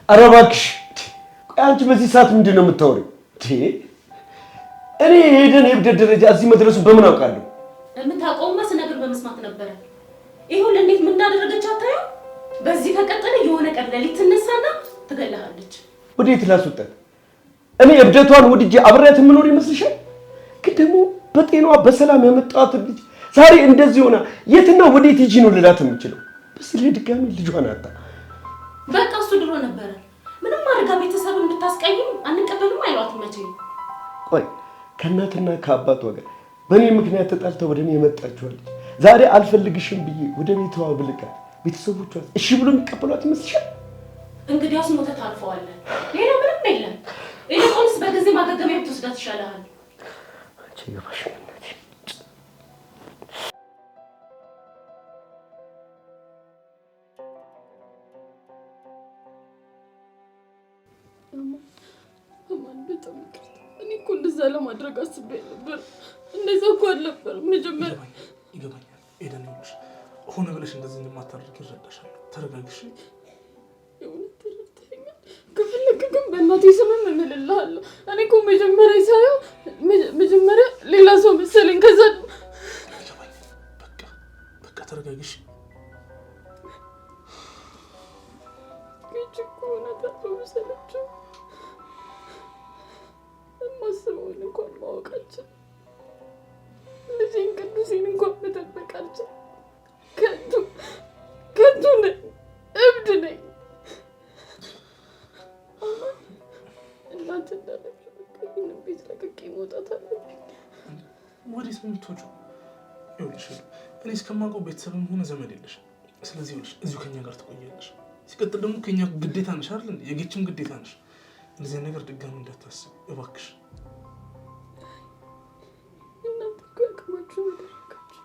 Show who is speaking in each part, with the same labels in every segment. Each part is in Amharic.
Speaker 1: አረባክሽ አንቺ በዚህ ሰዓት ምንድነው የምታወሪው? እኔ ሄደን የብደት ደረጃ እዚህ መድረሱ በምን አውቃለሁ?
Speaker 2: የምታውቀውማ ስነግር በመስማት ነበር። ይሁን እንዴት ምን እንዳደረገች አታዩ? በዚህ ከቀጠለ የሆነ ቀን ሌሊት ትነሳና ትገለሃለች።
Speaker 1: ወዴት ላስወጣት? እኔ እብደቷን ወድጄ አብሬያት የምኖር ይመስልሻል? ግን ደግሞ በጤናዋ በሰላም ያመጣኋት ልጅ ዛሬ እንደዚህ ሆና የትና ወዴት ሂጂ ነው ልላት የምችለው? በስለ ድጋሚ ልጇን አጣ።
Speaker 2: በቃ እሱ ድሮ ነበረ ምንም አድርጋ ቤተሰብ እንድታስቀይም አንቀበልም አይሏትም መቼ።
Speaker 1: ቆይ ከእናትና ከአባቷ ጋር በእኔ ምክንያት ተጣልተው ወደ እኔ የመጣችኋል። ዛሬ አልፈልግሽም ብዬ ወደ ቤቷ ብልካት ቤተሰቦቿ እሺ ብሎ የሚቀበሏት ይመስልሻል?
Speaker 2: እንግዲያውስ ሞተህ ታልፈዋለህ። ሌላ ምንም የለም። ይልቁንስ በጊዜ ማገገሚያ ብትወስዳት ይሻልሃል።
Speaker 1: አንቺ ይገባሽ እናቴ።
Speaker 3: በጣም ይቅርታ። እኔ እኮ እንደዛ ለማድረግ አስቤ ነበር። እንደዛ እኮ አልነበረም መጀመሪያ።
Speaker 4: ይገባኛል ኤደን፣ ይኸውልሽ ሆነ ብለሽ እንደዚህ እንደማታደርጊ እረዳሻለሁ። ተረጋግሽ።
Speaker 3: የእውነት ተረድተኸኛል? ከፈለክ ግን በእናቴ ስምም እምልልሃለሁ። እኔ እኮ መጀመሪያ ሳየው መጀመሪያ ሌላ ሰው መሰለኝ። ከዛ
Speaker 4: ይገባኛል። በቃ ተረጋግሽ።
Speaker 3: እኮ እውነታቸው መሰለችው። የማስበውን እንኳን ማወቃችን ልጄን ቅዱሴን እንኳን መጠበቃችን ከንቱ ነኝ፣ እብድ ነኝ። እናንተ እንዳለች በቃ ይህንን ቤት ለቅቄ መውጣት አለብኝ።
Speaker 4: ወዴት ነው የምትወጪው? ይኸውልሽ እኔ እስከማውቀው ቤተሰብም ሆነ ዘመድ የለሽም። ስለዚህ ይኸውልሽ እዚሁ ከኛ ጋር ትቆያለሽ። ሲቀጥል ደግሞ ከኛ ግዴታ ነሽ አይደል? የጌችም ግዴታ ነሽ። እንደዚህ ነገር ድጋሚ እንዳታስብ እባክሽ።
Speaker 3: እናንተ እኮ ያቅማችሁን አደረጋችሁ።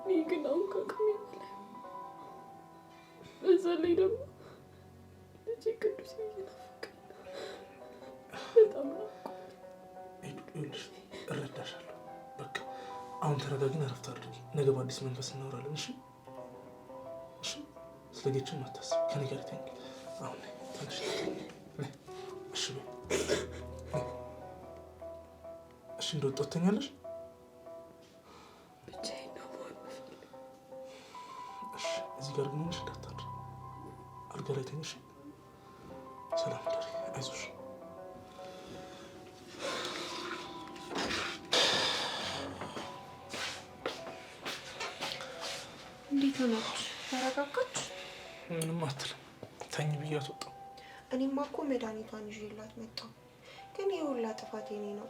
Speaker 3: እኔ ግን አሁን ከአቅሜ በላይ። በዛ ላይ ደግሞ ልጄ ቅዱስ እየናፈቀኝ በጣም ናፍቆኝ።
Speaker 4: ይኸውልሽ እረዳሻለሁ። በቃ አሁን ተረጋጊና እረፍት አድርጊ። ነገ በአዲስ መንፈስ እናወራለን። እሺ? ስለጌችን አታስቢ። ከኔ ጋር ተኝ። አሁን ትንሽ እሺ እንደወጣሁ ትተኛለሽ?
Speaker 3: ብቻዬን ነው መሆን የምፈልገው።
Speaker 4: እሺ እዚህ ጋር ግን ሆነሽ እንዳታድሪ። አልጋ ላይ ተኝሽ። ሰላም ደሪ። አይዞሽ።
Speaker 5: እንዴት ሆናችሁ? ተረጋጋችሁ?
Speaker 4: ምንም አትልም። ተኝ ብያት ወጣሁ።
Speaker 5: እኔማ እኮ መድኃኒቷን ይዤላት መጣሁ። ግን ይሄ ሁላ ጥፋት የኔ ነው።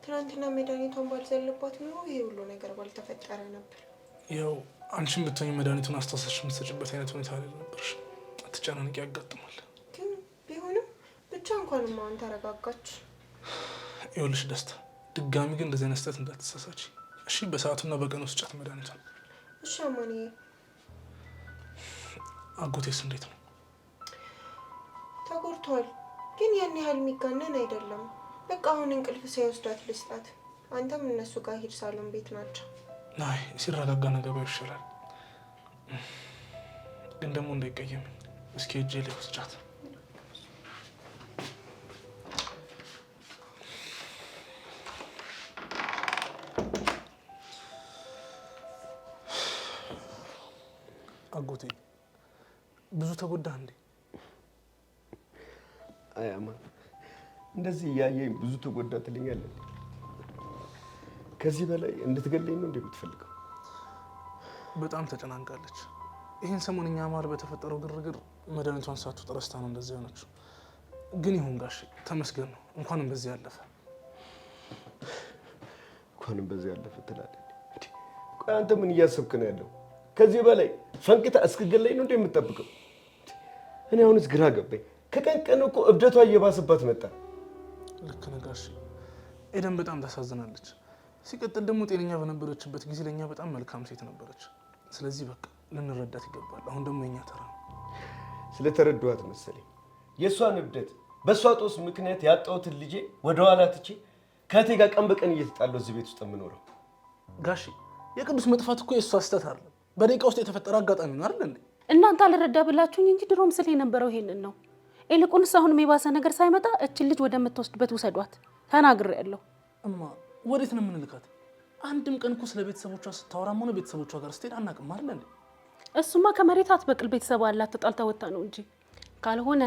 Speaker 5: ትናንትና መድኃኒቷን ባልዘልባት ኖሮ ይሄ ሁሉ ነገር ባልተፈጠረ ነበር።
Speaker 4: ያው አንቺም ብትሆኚ መድኃኒቱን አስታውሰሽ የምትሰጭበት አይነት ሁኔታ ላይ ነበርሽ። አትጨናነቂ፣ ያጋጥማል።
Speaker 5: ግን ቢሆንም ብቻ እንኳንም አሁን ተረጋጋችሁ።
Speaker 4: ይኸውልሽ ደስታ፣ ድጋሚ ግን እንደዚህ አይነት ስህተት እንዳትሳሳች እሺ? በሰዓቱና በቀኑ ስጫት መድኃኒቷን።
Speaker 5: እሺ አማንዬ።
Speaker 4: አጎቴስ እንዴት ነው?
Speaker 5: ተጎድቷል፣ ግን ያን ያህል የሚጋነን አይደለም። በቃ አሁን እንቅልፍ ሳይወስዳት ልስጣት። አንተም እነሱ ጋር ሂድ፣ ሳሎን ቤት ናቸው።
Speaker 4: አይ ሲረጋጋ ነገሩ ይሻላል። ግን ደግሞ እንዳይቀየምኝ እስኪ እጄ ላይ ወስጫት። አጎቴ ብዙ ተጎዳ እንዴ?
Speaker 1: አይ አማን እንደዚህ እያየኝ ብዙ ተጎዳ ትልኛለህ? ከዚህ በላይ እንድትገለኝ ነው እንደምትፈልገው?
Speaker 4: በጣም ተጨናንቃለች። ይህን ሰሞን እኛ መሀል በተፈጠረው ግርግር መድኃኒቷን ሳትውጥ ረስታ ነው እንደዚህ ሆነችው። ግን ይሁን ጋሼ ተመስገን ነው። እንኳንም በዚህ ያለፈ
Speaker 1: እንኳንም በዚህ ያለፈ ትላለህ። ቆይ አንተ ምን እያሰብክ ነው ያለው? ከዚህ በላይ ፈንክታ እስክገለኝ ነው እንደምትጠብቀው? እኔ አሁንስ ግራ ገባኝ። ከቀን ቀን እኮ እብደቷ እየባሰባት መጣ።
Speaker 4: ልክ ነህ ጋሼ። ኤደን በጣም ታሳዝናለች። ሲቀጥል ደግሞ ጤነኛ በነበረችበት ጊዜ ለኛ በጣም መልካም ሴት ነበረች። ስለዚህ በቃ ልንረዳት ይገባል። አሁን ደግሞ የኛ ተራ ነው።
Speaker 1: ስለተረዷት መሰለኝ የእሷን እብደት በእሷ ጦስ ምክንያት ያጣሁትን ልጄ ወደኋላ ትቼ ከእቴ ጋር ቀን በቀን እየተጣለው እዚህ ቤት ውስጥ የምኖረው።
Speaker 4: ጋሼ የቅዱስ መጥፋት እኮ የእሷ ስህተት አይደለም፣ በደቂቃ ውስጥ የተፈጠረ አጋጣሚ ነው አይደል እንዴ?
Speaker 2: እናንተ አልረዳ ብላችሁኝ እንጂ ድሮም ስለ የነበረው ይሄንን ነው። ይልቁንስ አሁንም የባሰ ነገር ሳይመጣ እችን ልጅ ወደምትወስድበት ውሰዷት ተናግሬያለሁ።
Speaker 4: እማ ወዴት ነው የምንልካት? አንድም ቀን እኮ ስለ ቤተሰቦቿ ስታወራም ሆነ ቤተሰቦቿ ጋር ስትሄድ አናውቅም አይደል እንዴ?
Speaker 2: እሱማ ከመሬት አትበቅል ቤተሰብ አላት ተጣልታ ወጣ ነው እንጂ። ካልሆነ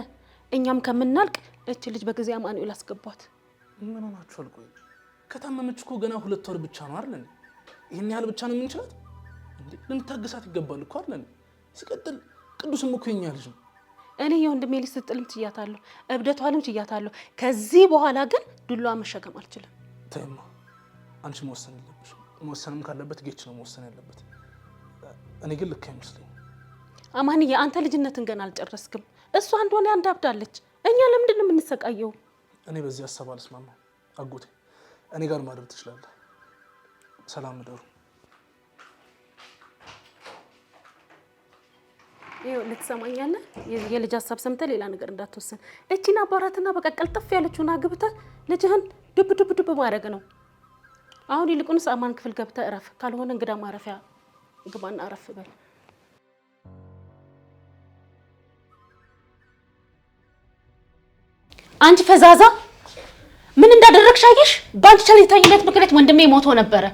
Speaker 2: እኛም ከምናልቅ እች ልጅ በጊዜ አማኑኤል አስገቧት።
Speaker 4: ምን ሆናችኋል? ቆይ ከታመመች እኮ ገና 2 ወር ብቻ ነው አይደል እንዴ? ይሄን ያህል ብቻ ነው የምንችላት እንዴ? ልንታገሳት ይገባል እኮ አይደል እንዴ? ሲቀጥል ቅዱስም እኮ የኛ ልጅ ነው።
Speaker 2: እኔ የወንድሜ ልጅ ስትልም ትያታለሁ፣ እብደቷንም ትያታለሁ። ከዚህ በኋላ ግን ዱላዋ መሸከም አልችልም።
Speaker 4: ተይማ አንቺ መወሰን የለብሽ። መወሰንም ካለበት ጌች ነው መወሰን ያለበት። እኔ ግን ልክ አይመስለኝም።
Speaker 2: አማንዬ አንተ ልጅነትን ገና አልጨረስክም። እሷ እንደሆነ አንዳብዳለች። እኛ ለምንድን ነው የምንሰቃየው?
Speaker 4: እኔ በዚህ ሀሳብ አልስማማም። አጎቴ እኔ ጋር ማድረግ ትችላለህ። ሰላም እደሩ።
Speaker 2: ይኸው ልትሰማኛለህ? የልጅ ሀሳብ ሰምተህ ሌላ ነገር እንዳትወስን። እቺን አባራትና በቃ ቀልጥፍ ያለችውን አግብተህ ልጅህን ድብ ድብ ድብ ማድረግ ነው። አሁን ይልቁንስ አማን ክፍል ገብተህ እረፍ። ካልሆነ እንግዳ ማረፊያ ግባና አረፍ በል። አንቺ ፈዛዛ ምን እንዳደረግሽ አየሽ? በአንቺ ቸልተኝነት ምክንያት ወንድሜ ሞቶ ነበረ።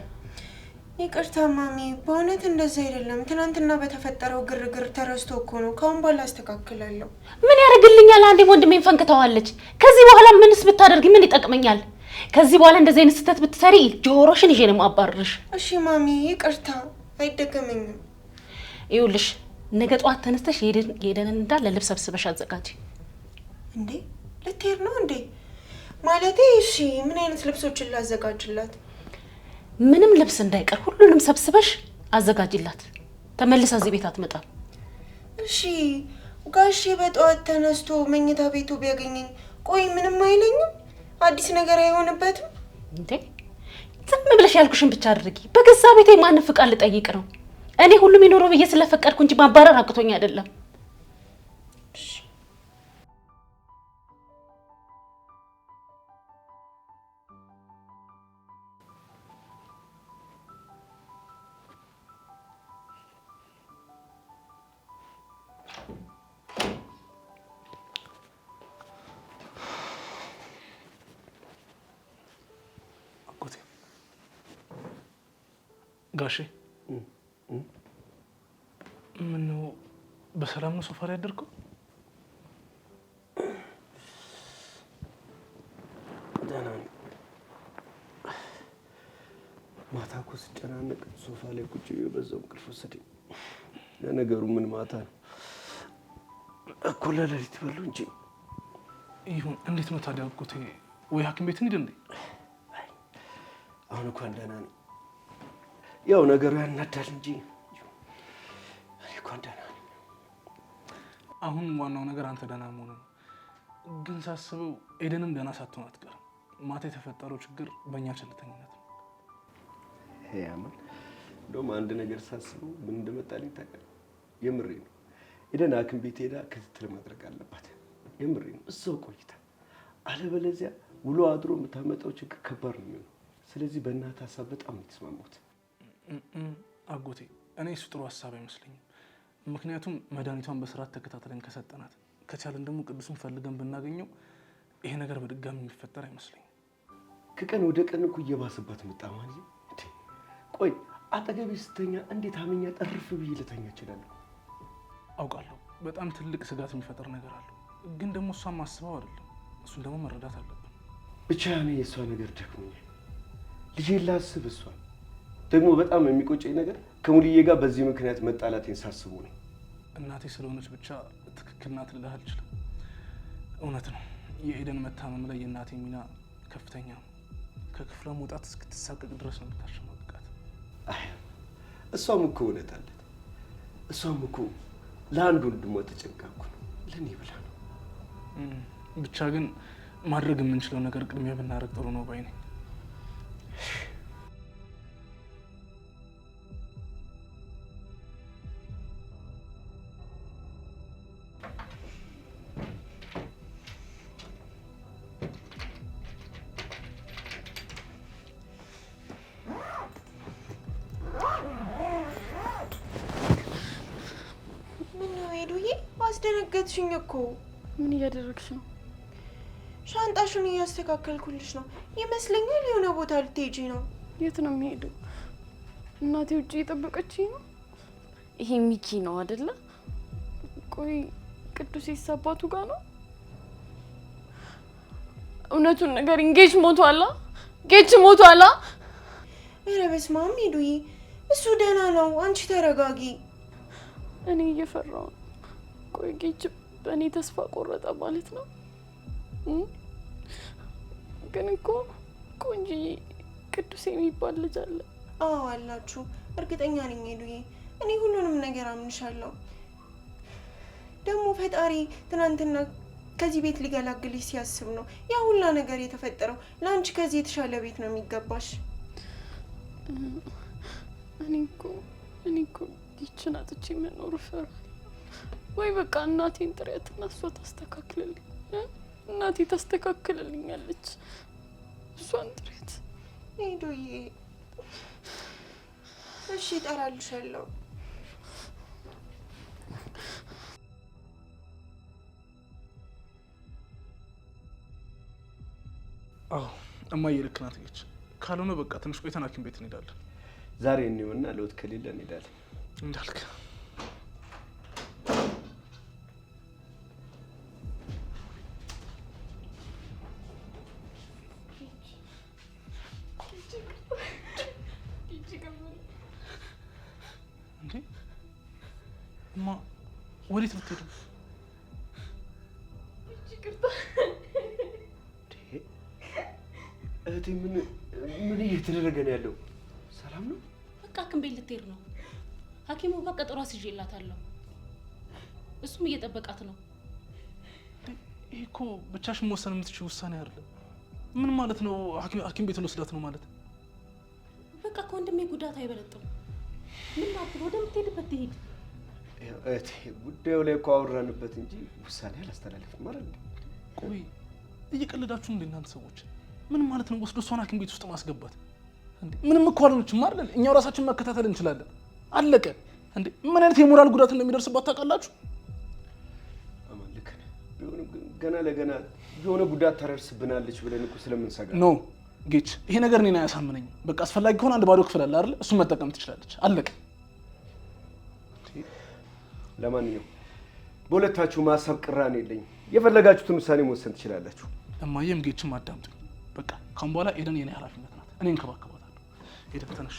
Speaker 5: ይቅርታ ማሚ፣ በእውነት እንደዛ አይደለም። ትናንትና በተፈጠረው ግርግር ተረስቶ እኮ ነው። ካሁን በኋላ አስተካክላለሁ።
Speaker 2: ምን ያደርግልኛል? አንዴ ወንድሜን ፈንክተዋለች። ከዚህ በኋላ ምንስ ብታደርጊ ምን ይጠቅመኛል? ከዚህ በኋላ እንደዚህ አይነት ስህተት ብትሰሪ ጆሮሽን ይዤ ነው የማባርርሽ።
Speaker 5: እሺ ማሚ ይቅርታ፣ አይደገመኝም።
Speaker 2: ይኸውልሽ ነገ ጠዋት ተነስተሽ የሄደንን እንዳለ ልብስ ሰብስበሽ አዘጋጂ።
Speaker 5: እንዴ ልትሄድ ነው እንዴ? ማለቴ እሺ ምን አይነት ልብሶችን ላዘጋጅላት?
Speaker 2: ምንም ልብስ እንዳይቀር ሁሉንም ሰብስበሽ አዘጋጅላት። ተመልሳ እዚህ ቤት አትመጣም።
Speaker 5: እሺ ጋሼ በጠዋት ተነስቶ መኝታ ቤቱ ቢያገኘኝ ቆይ ምንም አይለኝም? አዲስ ነገር አይሆንበትም
Speaker 2: እንዴ? ዝም ብለሽ ያልኩሽን ብቻ አድርጊ። በገዛ ቤቴ ማንን ፍቃድ ልጠይቅ ነው? እኔ ሁሉም ይኖረው ብዬ ስለፈቀድኩ እንጂ ማባረር አቅቶኝ አይደለም።
Speaker 4: ጋሼ ምነው በሰላም ነው ሶፋ ላይ ያደርኩ?
Speaker 1: ደህና ነኝ። ማታ እኮ ስጨናነቅ ሶፋ ላይ ቁጭ ብዬ በዛው እንቅልፍ ወሰደኝ። ለነገሩ ምን ማታ ነው እኮ ለሌሊት በሉ እንጂ።
Speaker 4: ይሁን እንዴት ነው ታዲያ አጎቴ? ወይ ሐኪም ቤት እንሂድ እንዴ?
Speaker 1: አሁን እንኳን ደህና ነኝ። ያው ነገሩ ያናዳል እንጂ እኔ እንኳን ደህና ነኝ።
Speaker 4: አሁን ዋናው ነገር አንተ ደህና መሆኑ ነው። ግን ሳስበው ኤደንም ደህና ሳትሆን አትቀርም። ማታ የተፈጠረው ችግር በእኛ ቸልተኝነት ነው።
Speaker 1: ያማን እንደውም አንድ ነገር ሳስበው ምን እንደመጣልኝ ታውቃለህ? የምሬ ነው። ኤደን ሐኪም ቤት ሄዳ ክትትል ማድረግ አለባት። የምሬ ነው። እዛው ቆይታ፣ አለበለዚያ ውሎ አድሮ የምታመጣው ችግር ከባድ ነው የሚሆነው። ስለዚህ በእናትህ ሀሳብ በጣም ነው የተስማማሁት።
Speaker 4: አጎቴ እኔ እሱ ጥሩ ሀሳብ አይመስለኝም። ምክንያቱም መድኃኒቷን በስርዓት ተከታትለን ከሰጠናት ከቻለን ደግሞ ቅዱስን ፈልገን ብናገኘው ይሄ ነገር በድጋሚ የሚፈጠር አይመስለኝም።
Speaker 1: ከቀን ወደ ቀን እኮ እየባሰባት መጣ ማለት ነው። ቆይ አጠገቤ ስተኛ እንዴት አመኛ ጠርፍ ብዬ ልተኛ እችላለሁ?
Speaker 4: አውቃለሁ በጣም ትልቅ ስጋት የሚፈጠር ነገር አለው፣ ግን ደግሞ እሷን ማስበው አይደለም። እሱን ደግሞ መረዳት አለብን።
Speaker 1: ብቻ እኔ የእሷ ነገር ደክሞኛል። ልጄን ላስብ እሷን ደግሞ በጣም የሚቆጨኝ ነገር ከሙሉዬ ጋር በዚህ ምክንያት መጣላቴን ሳስቡ ነው።
Speaker 4: እናቴ ስለሆነች ብቻ ትክክል ናት ልልህ አልችልም። እውነት ነው የኤደን መታመም ላይ የእናቴ ሚና ከፍተኛ ነው። ከክፍሏ መውጣት እስክትሳቀቅ ድረስ ነው የምታሸማቅቃት።
Speaker 1: እሷም እኮ እውነት አለት። እሷም እኮ ለአንድ ወንድሟ ተጨንቃ እኮ ነው ለእኔ ብላ ነው።
Speaker 4: ብቻ ግን ማድረግ የምንችለው ነገር ቅድሚያ ብናደርግ ጥሩ ነው ባይ ነኝ።
Speaker 5: አስደነገጥሽኝ እኮ።
Speaker 3: ምን እያደረግሽ ነው?
Speaker 5: ሻንጣሽን እያስተካከልኩልሽ ነው ይመስለኛል። የሆነ ቦታ ልትሄጂ ነው።
Speaker 3: የት ነው የሚሄደው? እናቴ ውጭ እየጠበቀችኝ ነው። ይሄ ሚኪ ነው አይደለ? ቆይ ቅዱስ አባቱ ጋር ነው? እውነቱን ነገር ጌች ሞቷላ? ጌች ሞቷላ?
Speaker 5: ኧረ በስመ አብ ሄዱዬ፣ እሱ ደህና ነው። አንቺ ተረጋጊ።
Speaker 3: እኔ እየፈራሁ ነው። ቆይ ጌች በእኔ ተስፋ ቆረጠ ማለት ነው? ግን እኮ ቆንጆዬ ቅዱስ የሚባል ልጅ አለ።
Speaker 5: አዎ አላችሁ። እርግጠኛ ነኝ ሄዱዬ፣ እኔ ሁሉንም ነገር አምንሻለሁ። ደግሞ ፈጣሪ ትናንትና ከዚህ ቤት ሊገላግልሽ ሲያስብ ነው ያ ሁላ ነገር የተፈጠረው። ለአንቺ ከዚህ የተሻለ ቤት ነው የሚገባሽ።
Speaker 3: እኔ እኮ ጌችን አጥቼ መኖር እፈራለሁ። ወይ በቃ እናቴን ጥሪያትና እሷ ታስተካክልልኝ። እናቴ ታስተካክልልኛለች። እሷን ጥሪያት
Speaker 5: ሄዱዬ። እሺ እጠራልሻለሁ።
Speaker 4: አዎ እማዬ ልክ ናት ጌች። ካልሆነ በቃ ትንሽ ቆይተን ሐኪም ቤት እንሄዳለን።
Speaker 1: ዛሬ እንየውና ለውጥ ከሌለ እንሄዳለን።
Speaker 4: እንዳልክ እንዴ እማ ወዴት ልትሄዱ?
Speaker 1: እህቴ ምን እየተደረገ ነው ያለው? ሰላም ነው?
Speaker 2: በቃ ሐኪም ቤት ልትሄድ ነው። ሐኪሙ ጋር ቀጠሮ አስይዤላታለሁ። እሱም እየጠበቃት ነው።
Speaker 4: ይሄ እኮ ብቻሽን መወሰን የምትችይው ውሳኔ አይደለም። ምን ማለት ነው? ሐኪም ቤት ልወስዳት ነው ማለት?
Speaker 2: በቃ ከወንድሜ ጉዳት አይበለጥም። ምን አትል፣ ወደምትሄድበት ትሄድ።
Speaker 1: እህቴ ጉዳዩ ላይ እኮ አወራንበት እንጂ ውሳኔ አላስተላለፍም ማለት ነው።
Speaker 4: ቆይ እየቀለዳችሁ እንደ እናንተ ሰዎች ምን ማለት ነው? ወስዶ እሷን ሐኪም ቤት ውስጥ ማስገባት እንዴ? ምንም እኮ አልሆነችም አይደል? እኛው ራሳችን መከታተል እንችላለን። አለቀ እንዴ? ምን አይነት የሞራል ጉዳት እንደሚደርስባት ታውቃላችሁ?
Speaker 1: አማን ልክ ነህ። ቢሆንም ግን ገና ለገና የሆነ ጉዳት ታደርስብናለች ብለን እኮ ስለምንሰጋ
Speaker 4: ኖ ጌች፣ ይሄ ነገር እኔን አያሳምነኝም። በቃ አስፈላጊ ከሆነ አንድ ባዶ ክፍል አለ አይደል? እሱን መጠቀም ትችላለች። አለቀ።
Speaker 1: ለማንኛውም በሁለታችሁ ማሳብ ቅራኔ የለኝም። የፈለጋችሁትን ውሳኔ መወሰን ትችላላችሁ።
Speaker 4: እማዬም ጌችም አዳምጡኝ። በቃ ካሁን በኋላ ኤደን የኔ ኃላፊነት ናት። እኔ እንከባከባታለሁ። ኤደን ተነሽ፣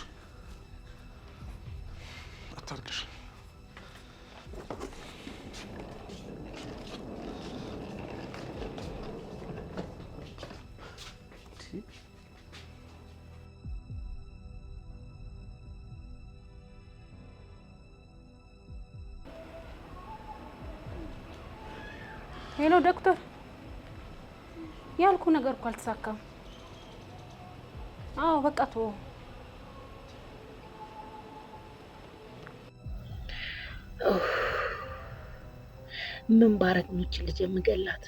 Speaker 4: አታርግሽ።
Speaker 2: ሄሎ ዶክተር፣ ያልኩ ነገር እኮ አልተሳካም። አዎ በቃ ተወው።
Speaker 6: ምን ባረግ ነው እቺ ልጅ የምገላት?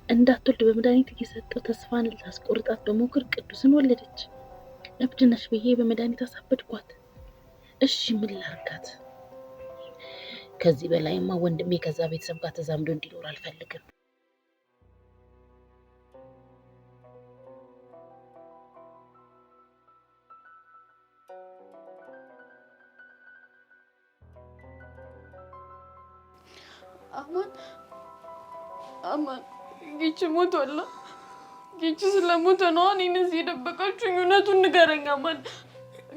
Speaker 6: እንዳትወልድ በመድኃኒት እየሰጠው ተስፋን ልታስቆርጣት በሞክር ቅዱስን ወለደች። እብድ ነሽ ብዬ በመድኃኒት አሳበድኳት። እሺ ምን ላርጋት? ከዚህ በላይማ ወንድሜ ከዛ ቤተሰብ ጋር ተዛምዶ እንዲኖር አልፈልግም።
Speaker 3: አማን ጌች ሞቷል። ጌች ስለሞተ ነው እኔን እዚህ የደበቃችሁኝ። እውነቱን ንገረኝ አማን።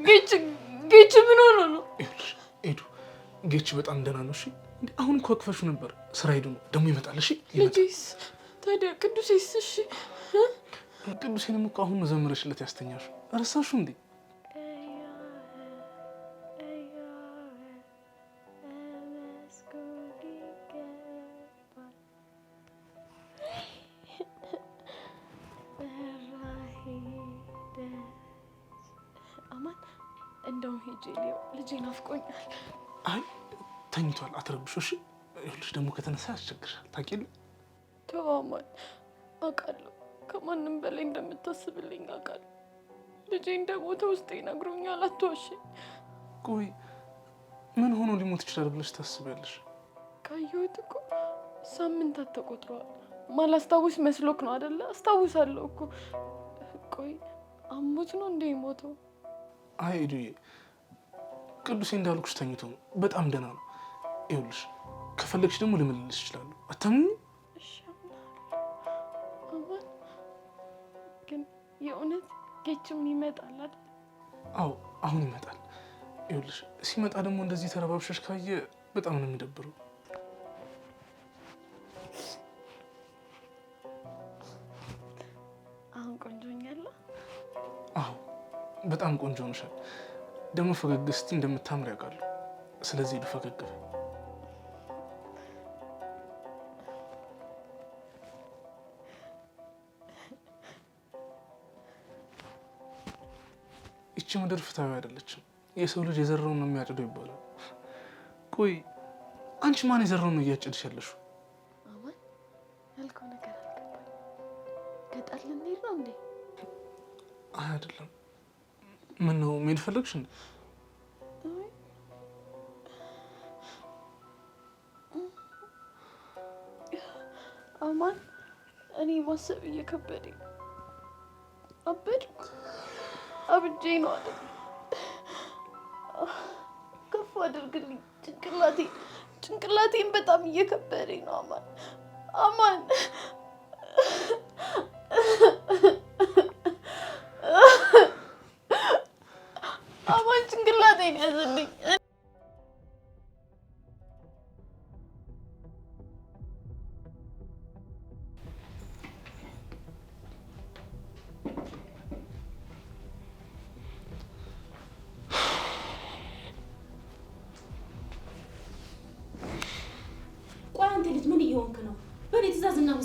Speaker 3: ጌች ምን ሆኖ ነው?
Speaker 4: ሄዱ ጌች በጣም ደህና ነው። እሺ አሁን እኮ አቅፈሹ ነበር። ስራ ሄዱ ነው ደግሞ ይመጣል። እሺ
Speaker 3: ልጄስ ታዲያ ቅዱሴስ? እሺ
Speaker 4: ቅዱሴንም እኮ አሁን ዘምረሽለት ያስተኛሹ። ረሳሹ እንዴ?
Speaker 3: እንደውም ሂጅ ልጄ ናፍቆኛል።
Speaker 4: አይ ተኝቷል፣ አትረብሾ። እሺ ይኸውልሽ ደግሞ ከተነሳ ያስቸግርሻል። ታውቂያለሽ።
Speaker 3: ተው አማን፣ አውቃለሁ ከማንም በላይ እንደምታስብልኝ አውቃለሁ። ልጄ እንደሞተ ውስጤ ይነግሮኛል። አትዋሽኝ።
Speaker 4: ቆይ ምን ሆኖ ሊሞት ይችላል ብለሽ ታስቢያለሽ?
Speaker 3: ካየሁት እኮ ሳምንታት ተቆጥረዋል። ማላስታውስ መስሎክ ነው አይደለ? አስታውሳለሁ እኮ። ቆይ አሞት ነው እንደ ሞተው?
Speaker 4: አይ ሄዱዬ፣ ቅዱሴ እንዳልኩሽ ተኝቶ ነው። በጣም ደህና ነው። ይኸውልሽ ከፈለግሽ ደግሞ ልምልልሽ እችላለሁ። አታምኚኝ?
Speaker 3: እሺ አማን፣ ግን የእውነት ጌችም ይመጣል አይደል?
Speaker 4: አዎ አሁን ይመጣል። ይኸውልሽ ሲመጣ ደግሞ እንደዚህ ተረባብሸሽ ካየ በጣም ነው የሚደብረው።
Speaker 3: አሁን ቆንጆኛለሁ።
Speaker 4: አዎ በጣም ቆንጆ ነሻል። ደግሞ ፈገግ እስቲ እንደምታምር ያውቃሉ። ስለዚህ ሄዱ ፈገግ በይ። ይቺ ምድር ፍትሃዊ አይደለችም። የሰው ልጅ የዘራውን ነው የሚያጭደው ይባላል። ቆይ አንቺ ማን የዘራውን ነው እያጨድሽ ያለሽው?
Speaker 3: አማን ያልከው ነገር አልገባኝ። ገጠር ልንሄድ ነው እንዴ?
Speaker 4: አይ አይደለም። ምን ነው መሄድ ፈለግሽ እንዴ?
Speaker 3: አማን እኔ ማሰብ እየከበደኝ አብጄ ነው አይደል? ከፍ አድርግልኝ። ጭንቅላቴን በጣም እየከበደኝ ነው አማን። አማን ጭንቅላቴን ያዘልኝ።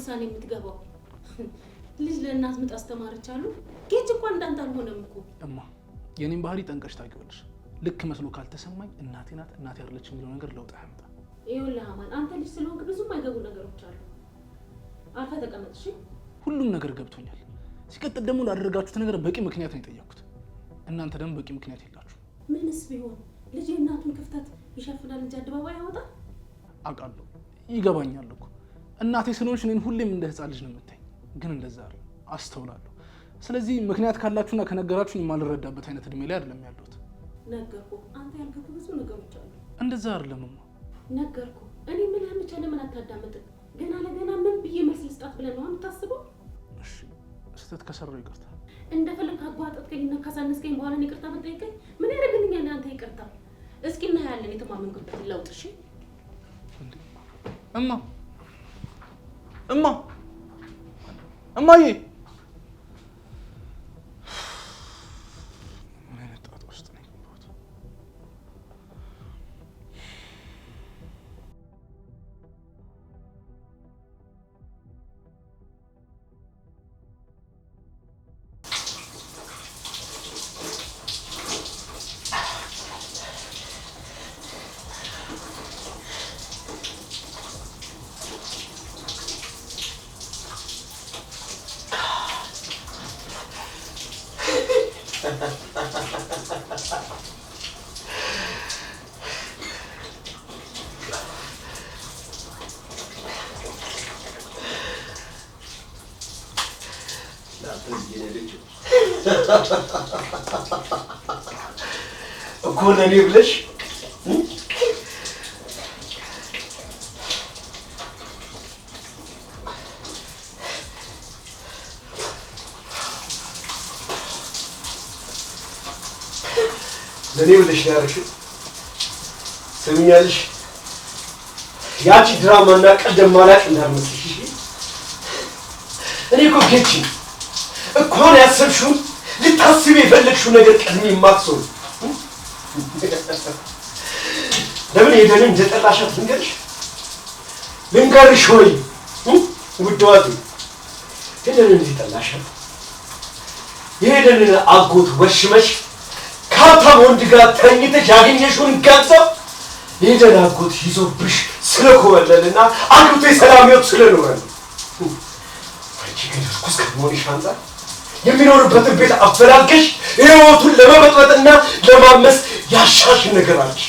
Speaker 2: ውሳኔ የምትገባው ልጅ ለእናት ምጥ አስተማረች አሉ። ጌች እንኳን እንዳንተ አልሆነም እኮ
Speaker 4: እማ። የኔን ባህሪ ጠንቀሽ ታውቂዋለሽ። ልክ መስሎ ካልተሰማኝ እናቴ ናት እናቴ አይደለች የሚለው ነገር ለውጥ አያመጣ።
Speaker 2: ይኸውልህ አማን፣ አንተ ልጅ ስለሆንክ ብዙም አይገቡ ነገሮች አሉ። አርፈህ ተቀመጥ እሺ።
Speaker 4: ሁሉም ነገር ገብቶኛል። ሲቀጥል ደግሞ ላደረጋችሁት ነገር በቂ ምክንያት ነው የጠየኩት። እናንተ ደግሞ በቂ ምክንያት የላችሁ።
Speaker 2: ምንስ ቢሆን ልጅ የእናቱን ክፍተት ይሸፍናል እንጂ አደባባይ ያወጣል።
Speaker 4: አውቃለሁ፣ ይገባኛል እኮ እናቴ ስለሆንሽ እኔን ሁሌም እንደ ህፃን ልጅ ነው የምታኝ። ግን እንደዛ አይደል፣ አስተውላለሁ። ስለዚህ ምክንያት ካላችሁና ከነገራችሁኝ የማልረዳበት አይነት እድሜ ላይ አይደለም ያለሁት።
Speaker 2: ነገርኩህ። አንተ ያልገቡ ብዙ ነገሮች አሉ።
Speaker 4: እንደዛ አይደለምማ።
Speaker 2: ነገርኩህ። እኔ ምን ያምቻ ለምን አታዳምጥም? ገና ለገና ምን ብዬ መልስ ልስጣት ብለህ ነው የምታስበው?
Speaker 4: እሺ ስህተት ከሰራው ይቅርታ።
Speaker 2: እንደፈለግ አጓጠጥከኝና ካሳነስከኝ በኋላ ነው ይቅርታ መጠየቀኝ? ምን ያደርግልኛል አንተ ይቅርታ? እስኪ እናያለን የተማመንኩበት ለውጥ። እሺ
Speaker 4: እማ እማዬ ምን አይነት ጣጣ ውስጥ ነው የገባሁት?
Speaker 1: እኮ ለኔ ብለሽ ለእኔ ብለሽ ነው ያደረግሽው። ስሚኛለሽ፣ ያቺ ድራማና ቀደም ማላቅ እንዳልመስልሽ። እኔ እኮ ጌቺ እኮን ያሰብሽውን ልታስቢ የፈለግሽው ነገር ቀድሜ የማትሰው ለምን ሄደን እንደጠላሻት ልንገርሽ ሆይ ውድዋት ሄደን እንደጠላሻት የሄደንን አጎት ወሽመሽ ከሀብታም ወንድ ጋር ተኝተሽ ያገኘሽውን ገንዘብ የሄደን አጎት ይዞብሽ ስለኮበለልና አግብቶ የሰላም ሕይወት ስለኖረ ነው። አንቺ ግን እርኩስ ከመሆንሽ አንጻር የሚኖርበትን ቤት አፈላልገሽ ሕይወቱን ለመበጥበጥና ለማመስ ያሻሽን ነገር አለሽ።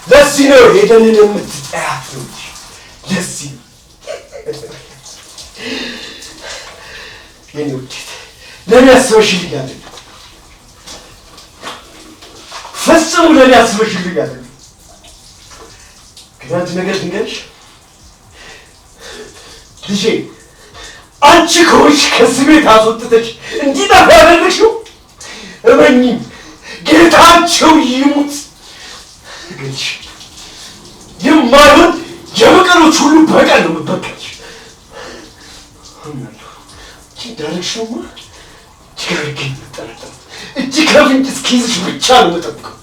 Speaker 1: ለዚህ ነው ሄደንን የምትጠያት ነው እንጂ ለዚህ ነው የኔ ውዴት ለኔ አስበሽልኝ አይደለም፣ ፈጽሞ ለኔ አስበሽልኝ አይደለም። ግን አንድ ነገር ልንገርሽ ልጄ፣ አንቺ ከሆንሽ ከዚህ ቤት አስወጥተሽ እንዲጠፋ ያደረግሽው እመኚኝ ጌታቸው ይሙት ግልሽ የማይሆን የበቀሎች ሁሉ በቀል ነው የምትበቀልሽ። ዳይሬክሽንማ ችግር ግን ጠረጠ እጅ ከፍንጭ እስኪይዝሽ ብቻ ነው የምጠብቀው።